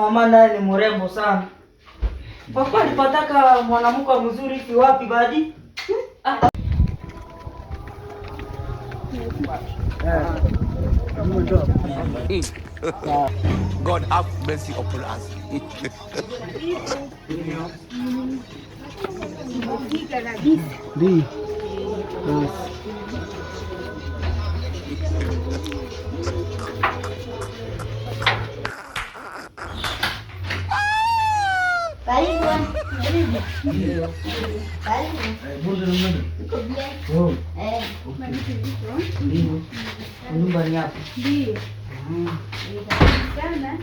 Mama naye ni mrembo sana. Papa alipataka mwanamke mzuri hivi wapi badi? God have mercy upon us. Nyumba ni hapa. Ndio. Sana.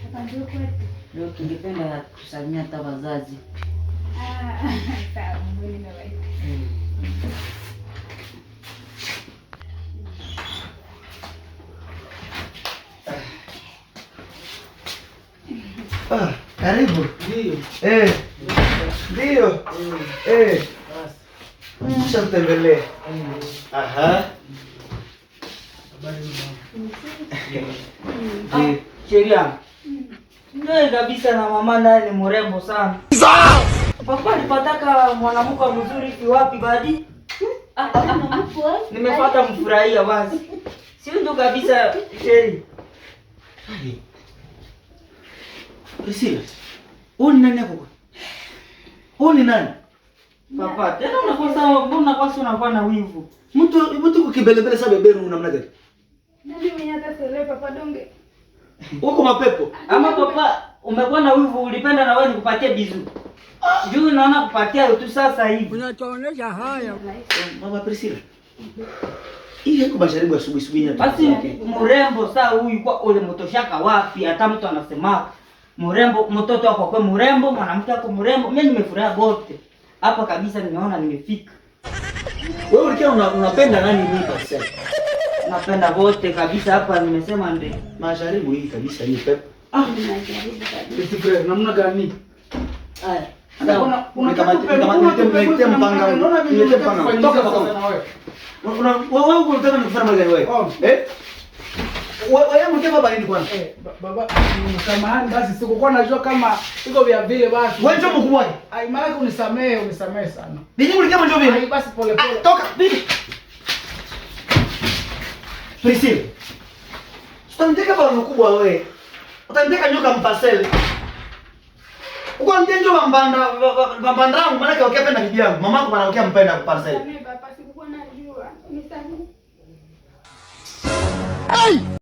Hapa ndio kwetu. Leo tungependa kusalimia hata wazazi. Sawa, mbona nawaita. Karibu. Ndio. Ndio. Kisha mtembelee. Aha. Sheria. Ndio kabisa na mama naye ni mrembo sana. Papa alipataka mwanamke mzuri hivi wapi badi? Nimefuata mfurahia basi. Sio ndo kabisa Sheri. Priscilla. Wewe ni nani hapo? Wewe ni nani? Papa, tena unakosa unakuwa na wivu. Mtu kukibelebele sababu beberu namna gani? Ndio mimi hata sele papa donge. Uko mapepo. Ama papa umekuwa na wivu, ulipenda na wewe nikupatie bizu. Juu naona kupatia tu sasa hivi. Unatuonesha haya. Mama Priscilla. Hii hapo basharibu asubuhi hapa. Basi mrembo saa huyu kwa ule mtoshaka wapi? Hata mtu anasema mrembo, mtoto wako kwa mrembo, mwanamke wako mrembo. Mimi nimefurahi bote. Hapa kabisa nimeona nimefika. Wewe ulikia unapenda nani mimi kabisa? Napenda wote kabisa hapa nimesema ndio. Masharibu hii kabisa ni pepo. Ninajaribu kabisa. Priscilla namna gani? Haya. Wewe unataka nikufanya mali gani wewe? Wewe mkeva bali ni kwanza. Baba, samahani basi sikukuwa najua kama iko vya vile basi. Wewe ndio mkubwa. Ai mara unisamehe sana. Nini mlikama ndio vile? Ai basi pole pole. Toka, bibi. Priscilla. Utaniteka bwana mkubwa wewe. Utaniteka nyoka mpasele. Uko ndio mbanda wangu maana yake ukipenda bibi yangu. Mamako anaokea mpenda parcel. Baba, sikukuwa najua. Unisamehe.